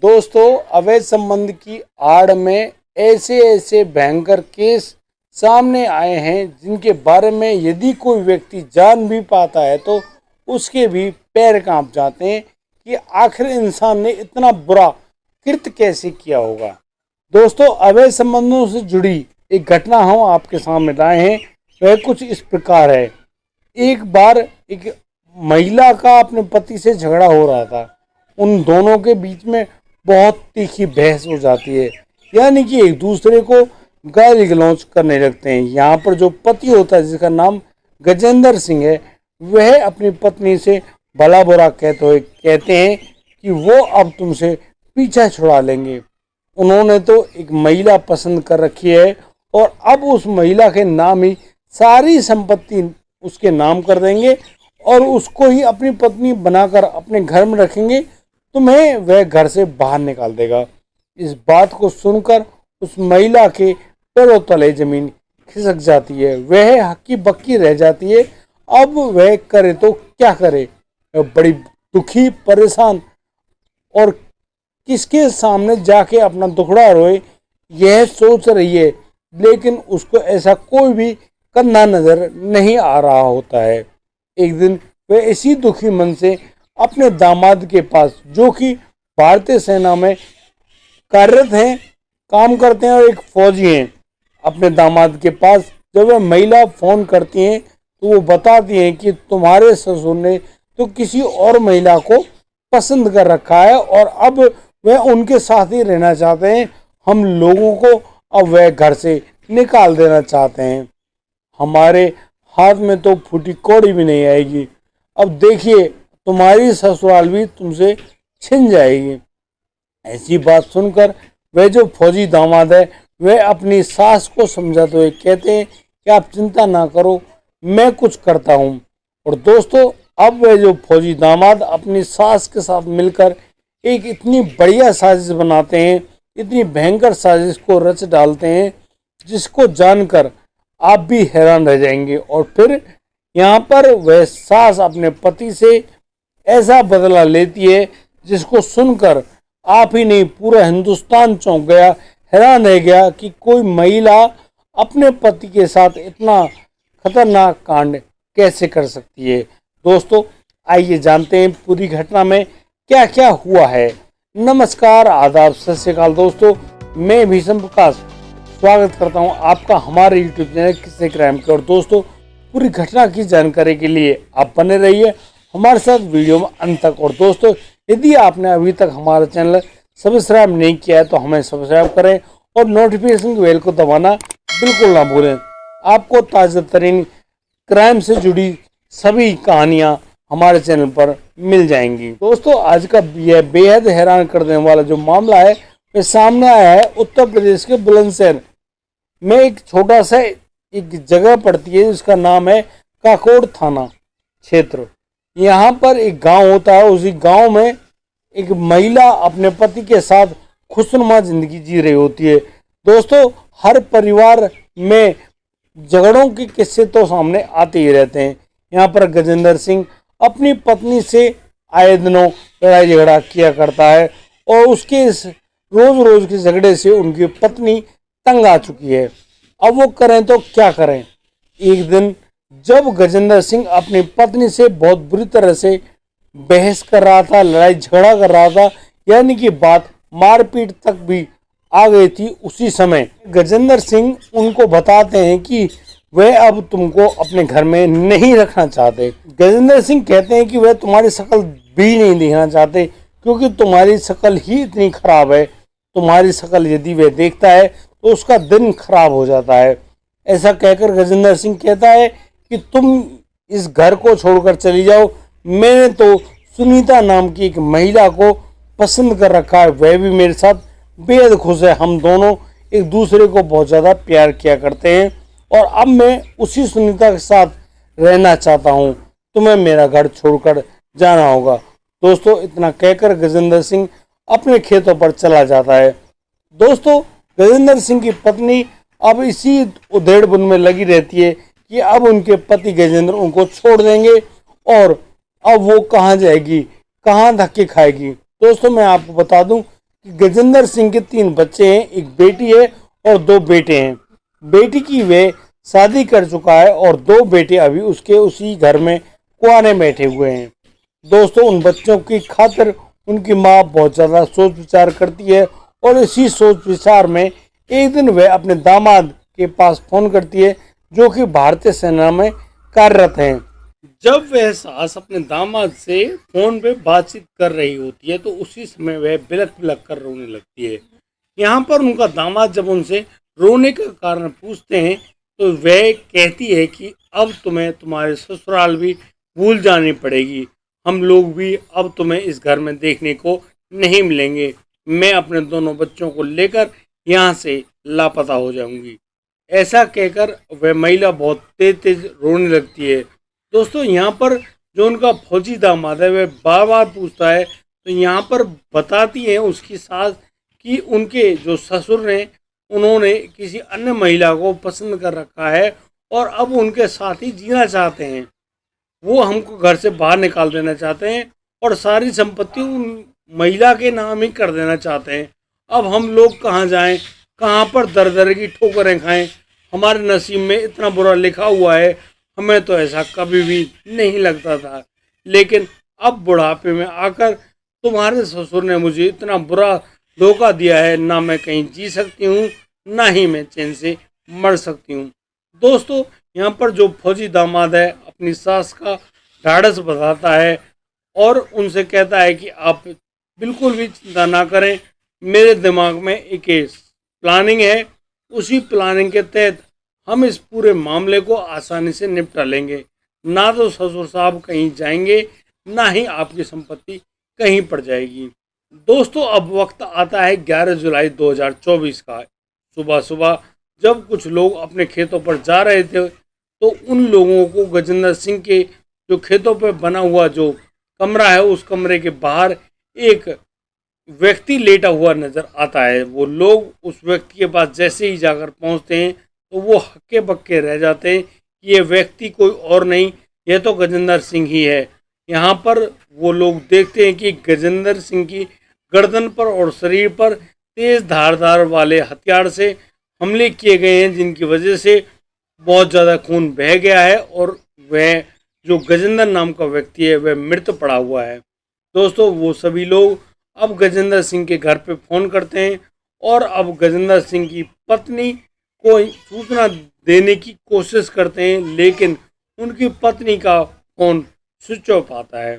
दोस्तों, अवैध संबंध की आड़ में ऐसे ऐसे भयंकर केस सामने आए हैं जिनके बारे में यदि कोई व्यक्ति जान भी पाता है तो उसके भी पैर कांप जाते हैं कि आखिर इंसान ने इतना बुरा कृत्य कैसे किया होगा। दोस्तों, अवैध संबंधों से जुड़ी एक घटना हम आपके सामने लाए हैं। वह कुछ इस प्रकार है। एक बार एक महिला का अपने पति से झगड़ा हो रहा था। उन दोनों के बीच में बहुत तीखी बहस हो जाती है, यानी कि एक दूसरे को गाली गलौज करने लगते हैं। यहाँ पर जो पति होता है, जिसका नाम गजेंद्र सिंह है, वह अपनी पत्नी से भला बुरा कहते हैं कि वो अब तुमसे पीछा छुड़ा लेंगे। उन्होंने तो एक महिला पसंद कर रखी है और अब उस महिला के नाम ही सारी संपत्ति उसके नाम कर देंगे और उसको ही अपनी पत्नी बनाकर अपने घर में रखेंगे। तुम्हें वह घर से बाहर निकाल देगा। इस बात को सुनकर उस महिला के पैरों तले जमीन खिसक जाती है। वह हक्की बक्की रह जाती है। अब वह करे तो क्या करे। वह बड़ी दुखी परेशान और किसके सामने जाके अपना दुखड़ा रोए यह सोच रही है, लेकिन उसको ऐसा कोई भी कंधा नजर नहीं आ रहा होता है। एक दिन वह इसी दुखी मन से अपने दामाद के पास, जो कि भारतीय सेना में कार्यरत हैं, काम करते हैं और एक फौजी हैं, अपने दामाद के पास जब वह महिला फोन करती हैं तो वो बताती हैं कि तुम्हारे ससुर ने तो किसी और महिला को पसंद कर रखा है और अब वह उनके साथ ही रहना चाहते हैं। हम लोगों को अब वह घर से निकाल देना चाहते हैं। हमारे हाथ में तो फूटी कौड़ी भी नहीं आएगी। अब देखिए, तुम्हारी ससुराल भी तुमसे छिन जाएगी। ऐसी बात सुनकर वह जो फौजी दामाद है, वह अपनी सास को समझाते हुए कहते हैं कि आप चिंता ना करो, मैं कुछ करता हूँ। और दोस्तों, अब वह जो फौजी दामाद अपनी सास के साथ मिलकर एक इतनी बढ़िया साजिश बनाते हैं, इतनी भयंकर साजिश को रच डालते हैं, जिसको जानकर आप भी हैरान रह जाएंगे। और फिर यहाँ पर वह सास अपने पति से ऐसा बदला लेती है जिसको सुनकर आप ही नहीं, पूरा हिंदुस्तान चौंक गया, हैरान रह गया कि कोई महिला अपने पति के साथ इतना खतरनाक कांड कैसे कर सकती है। दोस्तों, आइए जानते हैं पूरी घटना में क्या क्या हुआ है। नमस्कार, आदाब, सत श्री अकाल दोस्तों, मैं भीषम प्रकाश स्वागत करता हूं आपका हमारे यूट्यूब चैनल किस्से क्राइम के। और दोस्तों, पूरी घटना की जानकारी के लिए आप बने रहिए हमारे साथ वीडियो में अंत तक। और दोस्तों, यदि आपने अभी तक हमारा चैनल सब्सक्राइब नहीं किया है तो हमें सब्सक्राइब करें और नोटिफिकेशन बेल को दबाना बिल्कुल ना भूलें। आपको ताज़ा तरीन क्राइम से जुड़ी सभी कहानियाँ हमारे चैनल पर मिल जाएंगी। दोस्तों, आज का यह बेहद हैरान कर देने वाला जो मामला है वह सामने आया है उत्तर प्रदेश के बुलंदशहर में। एक छोटा सा एक जगह पड़ती है जिसका नाम है काकोड़ थाना क्षेत्र। यहाँ पर एक गांव होता है। उसी गांव में एक महिला अपने पति के साथ खुशनुमा जिंदगी जी रही होती है। दोस्तों, हर परिवार में झगड़ों के किस्से तो सामने आते ही रहते हैं। यहाँ पर गजेंद्र सिंह अपनी पत्नी से आए दिनों लड़ाई झगड़ा किया करता है और उसके इस रोज रोज के झगड़े से उनकी पत्नी तंग आ चुकी है। अब वो करें तो क्या करें। एक दिन जब गजेंद्र सिंह अपनी पत्नी से बहुत बुरी तरह से बहस कर रहा था, लड़ाई झगड़ा कर रहा था, यानी कि बात मारपीट तक भी आ गई थी, उसी समय गजेंद्र सिंह उनको बताते हैं कि वह अब तुमको अपने घर में नहीं रखना चाहते। गजेंद्र सिंह कहते हैं कि वह तुम्हारी शक्ल भी नहीं देखना चाहते क्योंकि तुम्हारी शक्ल ही इतनी खराब है। तुम्हारी शक्ल यदि वह देखता है तो उसका दिन खराब हो जाता है। ऐसा कहकर गजेंद्र सिंह कहता है कि तुम इस घर को छोड़कर चली जाओ। मैंने तो सुनीता नाम की एक महिला को पसंद कर रखा है, वह भी मेरे साथ बेहद खुश है। हम दोनों एक दूसरे को बहुत ज़्यादा प्यार किया करते हैं और अब मैं उसी सुनीता के साथ रहना चाहता हूँ। तुम्हें मेरा घर छोड़कर जाना होगा। दोस्तों, इतना कहकर गजेंद्र सिंह अपने खेतों पर चला जाता है। दोस्तों, गजेंद्र सिंह की पत्नी अब इसी उधेड़ बुन में लगी रहती है कि अब उनके पति गजेंद्र उनको छोड़ देंगे और अब वो कहाँ जाएगी, कहाँ धक्के खाएगी। दोस्तों, मैं आपको बता दूं कि गजेंद्र सिंह के 3 बच्चे हैं, एक बेटी है और 2 बेटे हैं। बेटी की वे शादी कर चुका है और 2 बेटे अभी उसके उसी घर में कुआने बैठे हुए हैं। दोस्तों, उन बच्चों की खातिर उनकी माँ बहुत ज़्यादा सोच विचार करती है और इसी सोच विचार में एक दिन वह अपने दामाद के पास फोन करती है, जो कि भारतीय सेना में कार्यरत हैं। जब वह सास अपने दामाद से फोन पे बातचीत कर रही होती है तो उसी समय वह बिलख बिलख कर रोने लगती है। यहाँ पर उनका दामाद जब उनसे रोने का कारण पूछते हैं तो वह कहती है कि अब तुम्हें तुम्हारे ससुराल भी भूल जानी पड़ेगी, हम लोग भी अब तुम्हें इस घर में देखने को नहीं मिलेंगे, मैं अपने दोनों बच्चों को लेकर यहाँ से लापता हो जाऊंगी। ऐसा कहकर वह महिला बहुत तेज तेज रोने लगती है। दोस्तों, यहाँ पर जो उनका फौजी दामाद है वह बार बार पूछता है तो यहाँ पर बताती है उसकी सास कि उनके जो ससुर ने उन्होंने किसी अन्य महिला को पसंद कर रखा है और अब उनके साथ ही जीना चाहते हैं। वो हमको घर से बाहर निकाल देना चाहते हैं और सारी संपत्ति उन महिला के नाम ही कर देना चाहते हैं। अब हम लोग कहाँ जाएं, कहाँ पर दर दर की ठोकरें खाएं, हमारे नसीब में इतना बुरा लिखा हुआ है, हमें तो ऐसा कभी भी नहीं लगता था, लेकिन अब बुढ़ापे में आकर तुम्हारे ससुर ने मुझे इतना बुरा धोखा दिया है, ना मैं कहीं जी सकती हूँ ना ही मैं चैन से मर सकती हूँ। दोस्तों, यहाँ पर जो फौजी दामाद है अपनी सास का ढाढ़स बताता है और उनसे कहता है कि आप बिल्कुल भी चिंता ना करें, मेरे दिमाग में एक प्लानिंग है, उसी प्लानिंग के तहत हम इस पूरे मामले को आसानी से निपटा लेंगे। ना तो ससुर साहब कहीं जाएंगे, ना ही आपकी संपत्ति कहीं पड़ जाएगी। दोस्तों, अब वक्त आता है 11 जुलाई 2024 का। सुबह सुबह जब कुछ लोग अपने खेतों पर जा रहे थे तो उन लोगों को गजेंद्र सिंह के जो खेतों पर बना हुआ जो कमरा है उस कमरे के बाहर एक व्यक्ति लेटा हुआ नजर आता है। वो लोग उस व्यक्ति के पास जैसे ही जाकर पहुंचते हैं तो वो हक्के बक्के रह जाते हैं कि ये व्यक्ति कोई और नहीं, यह तो गजेंद्र सिंह ही है। यहाँ पर वो लोग देखते हैं कि गजेंद्र सिंह की गर्दन पर और शरीर पर तेज धारदार वाले हथियार से हमले किए गए हैं, जिनकी वजह से बहुत ज़्यादा खून बह गया है और वह जो गजेंद्र नाम का व्यक्ति है वह मृत पड़ा हुआ है। दोस्तों, वो सभी लोग अब गजेंद्र सिंह के घर पे फ़ोन करते हैं और अब गजेंद्र सिंह की पत्नी को सूचना देने की कोशिश करते हैं, लेकिन उनकी पत्नी का फ़ोन स्विच ऑफ आता है।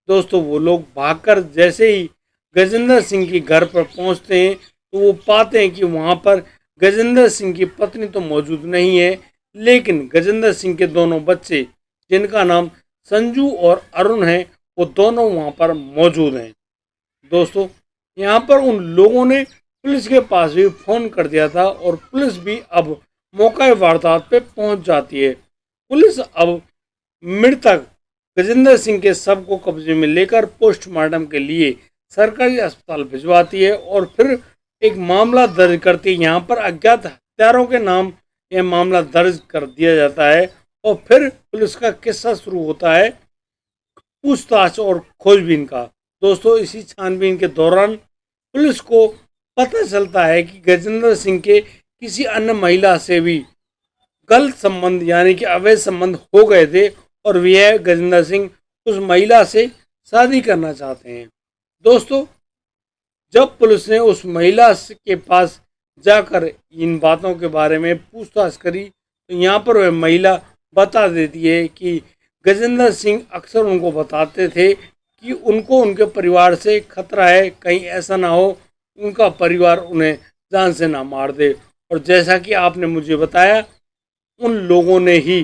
दोस्तों, वो लोग भागकर जैसे ही गजेंद्र सिंह के घर पर पहुंचते हैं तो वो पाते हैं कि वहां पर गजेंद्र सिंह की पत्नी तो मौजूद नहीं है, लेकिन गजेंद्र सिंह के दोनों बच्चे जिनका नाम संजू और अरुण है वो दोनों वहां पर मौजूद हैं। दोस्तों, यहाँ पर उन लोगों ने पुलिस के पास भी फ़ोन कर दिया था और पुलिस भी अब मौका वारदात पे पहुंच जाती है। पुलिस अब मृतक गजेंद्र सिंह के शव को कब्जे में लेकर पोस्टमार्टम के लिए सरकारी अस्पताल भिजवाती है और फिर एक मामला दर्ज करती है। यहाँ पर अज्ञात हत्यारों के नाम यह मामला दर्ज कर दिया जाता है और फिर पुलिस का किस्सा शुरू होता है पूछताछ और खोजबीन का। दोस्तों, इसी छानबीन के दौरान पुलिस को पता चलता है कि गजेंद्र सिंह के किसी अन्य महिला से भी गलत संबंध यानी कि अवैध संबंध हो गए थे और वह गजेंद्र सिंह उस महिला से शादी करना चाहते हैं। दोस्तों, जब पुलिस ने उस महिला के पास जाकर इन बातों के बारे में पूछताछ करी तो यहाँ पर वह महिला बता देती है कि गजेंद्र सिंह अक्सर उनको बताते थे कि उनको उनके परिवार से खतरा है, कहीं ऐसा ना हो उनका परिवार उन्हें जान से ना मार दे। और जैसा कि आपने मुझे बताया, उन लोगों ने ही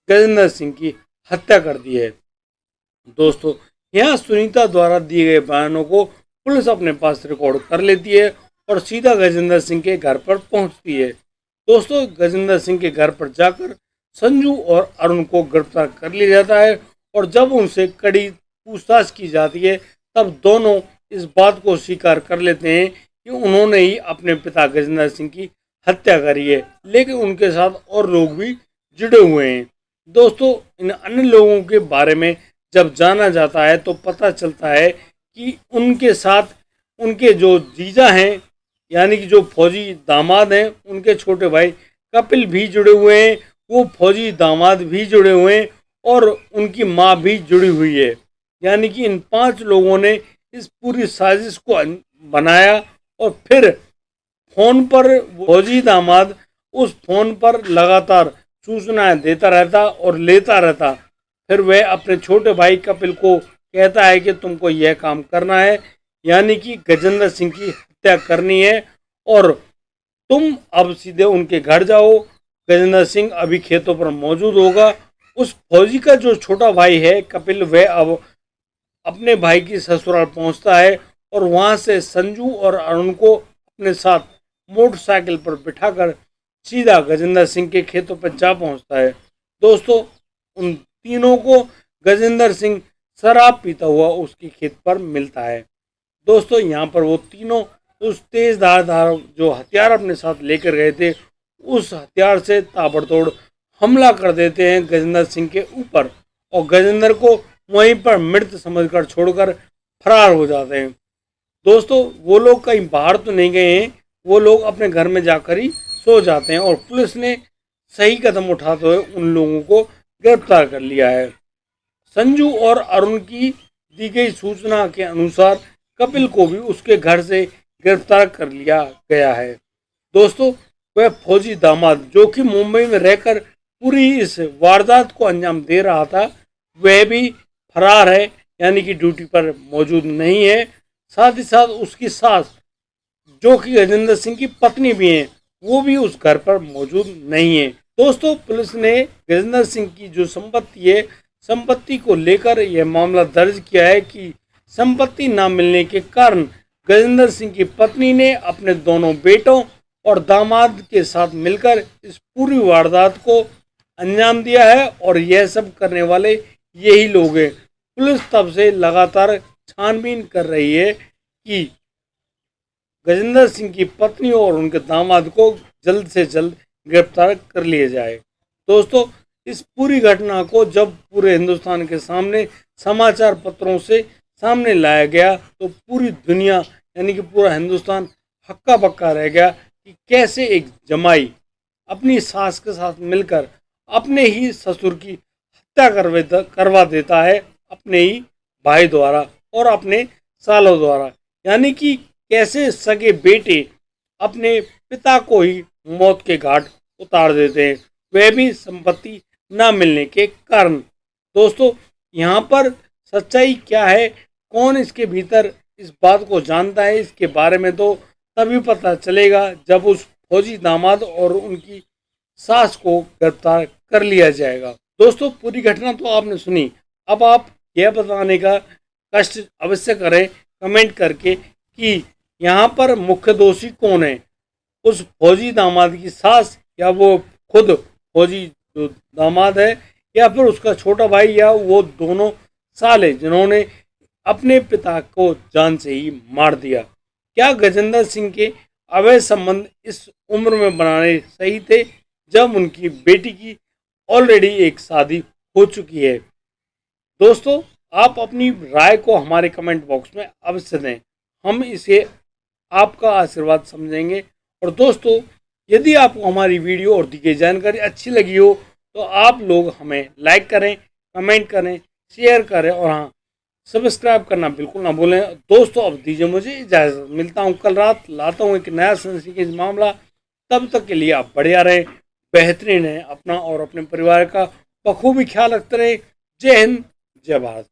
गजेंद्र सिंह की हत्या कर दी है। दोस्तों, यहाँ सुनीता द्वारा दिए गए बयानों को पुलिस अपने पास रिकॉर्ड कर लेती है और सीधा गजेंद्र सिंह के घर पर पहुंचती है। दोस्तों, गजेंद्र सिंह के घर पर जाकर संजू और अरुण को गिरफ्तार कर लिया जाता है और जब उनसे कड़ी पूछताछ की जाती है तब दोनों इस बात को स्वीकार कर लेते हैं कि उन्होंने ही अपने पिता गजेंद्र सिंह की हत्या करी है, लेकिन उनके साथ और लोग भी जुड़े हुए हैं। दोस्तों, इन अन्य लोगों के बारे में जब जाना जाता है तो पता चलता है कि उनके साथ उनके जो जीजा हैं यानी कि जो फौजी दामाद हैं, उनके छोटे भाई कपिल भी जुड़े हुए हैं, वो फौजी दामाद भी जुड़े हुए हैं और उनकी माँ भी जुड़ी हुई है। यानी कि इन 5 लोगों ने इस पूरी साजिश को बनाया और फिर फोन पर फौजी दामाद उस फोन पर लगातार सूचनाएं देता रहता और लेता रहता। फिर वह अपने छोटे भाई कपिल को कहता है कि तुमको यह काम करना है, यानी कि गजेंद्र सिंह की हत्या करनी है और तुम अब सीधे उनके घर जाओ। गजेंद्र सिंह अभी खेतों पर मौजूद होगा। उस फौजी का जो छोटा भाई है कपिल, वह अब अपने भाई की ससुराल पहुंचता है और वहां से संजू और अरुण को अपने साथ मोटरसाइकिल पर बिठाकर सीधा गजेंद्र सिंह के खेतों पर जा पहुंचता है। दोस्तों, उन तीनों को गजेंद्र सिंह शराब पीता हुआ उसके खेत पर मिलता है। दोस्तों, यहाँ पर वो तीनों उस तेज धार जो हथियार अपने साथ लेकर गए थे, उस हथियार से ताबड़तोड़ हमला कर देते हैं गजेंद्र सिंह के ऊपर और गजेंद्र को वहीं पर मृत समझकर छोड़कर फरार हो जाते हैं। दोस्तों, वो लोग कहीं बाहर तो नहीं गए हैं, वो लोग अपने घर में जाकर ही सो जाते हैं और पुलिस ने सही कदम उठाते हुए उन लोगों को गिरफ्तार कर लिया है। संजू और अरुण की दी गई सूचना के अनुसार कपिल को भी उसके घर से गिरफ्तार कर लिया गया है। दोस्तों, वह फौजी दामाद जो कि मुंबई में रहकर पूरी इस वारदात को अंजाम दे रहा था, वह भी फरार है, यानी कि ड्यूटी पर मौजूद नहीं है। साथ ही साथ उसकी सास जो कि गजेंद्र सिंह की पत्नी भी हैं, वो भी उस घर पर मौजूद नहीं है। दोस्तों, पुलिस ने गजेंद्र सिंह की जो संपत्ति है, संपत्ति को लेकर यह मामला दर्ज किया है कि संपत्ति न मिलने के कारण गजेंद्र सिंह की पत्नी ने अपने दोनों बेटों और दामाद के साथ मिलकर इस पूरी वारदात को अंजाम दिया है और यह सब करने वाले यही लोग हैं। पुलिस तब से लगातार छानबीन कर रही है कि गजेंद्र सिंह की पत्नी और उनके दामाद को जल्द से जल्द गिरफ्तार कर लिया जाए। दोस्तों, इस पूरी घटना को जब पूरे हिंदुस्तान के सामने समाचार पत्रों से सामने लाया गया तो पूरी दुनिया यानी कि पूरा हिंदुस्तान हक्का बक्का रह गया कि कैसे एक जमाई अपनी सास के साथ मिलकर अपने ही ससुर की हत्या करवा देता है अपने ही भाई द्वारा और अपने सालों द्वारा। यानी कि कैसे सगे बेटे अपने पिता को ही मौत के घाट उतार देते हैं, वह भी संपत्ति न मिलने के कारण। दोस्तों, यहाँ पर सच्चाई क्या है, कौन इसके भीतर इस बात को जानता है, इसके बारे में तो तभी पता चलेगा जब उस फौजी दामाद और उनकी सास को गिरफ्तार कर लिया जाएगा। दोस्तों, पूरी घटना तो आपने सुनी, अब आप यह बताने का कष्ट अवश्य करें कमेंट करके कि यहाँ पर मुख्य दोषी कौन है, उस फौजी दामाद की सास या वो खुद फौजी जो दामाद है या फिर उसका छोटा भाई या वो दोनों साले जिन्होंने अपने पिता को जान से ही मार दिया। क्या गजेंद्र सिंह के अवैध संबंध इस उम्र में बनाने सही थे जब उनकी बेटी की ऑलरेडी एक शादी हो चुकी है? दोस्तों, आप अपनी राय को हमारे कमेंट बॉक्स में अवश्य दें, हम इसे आपका आशीर्वाद समझेंगे। और दोस्तों, यदि आपको हमारी वीडियो और दी गई जानकारी अच्छी लगी हो तो आप लोग हमें लाइक करें, कमेंट करें, शेयर करें और हाँ, सब्सक्राइब करना बिल्कुल ना भूलें। दोस्तों, अब दीजिए मुझे इजाज़त, मिलता हूँ कल रात, लाता हूँ एक नया सनसनीखेज मामला। तब तक के लिए आप बढ़िया रहें, बेहतरीन रहें, अपना और अपने परिवार का बखूबी ख्याल रखते रहें। जय हिंद, जय भारत।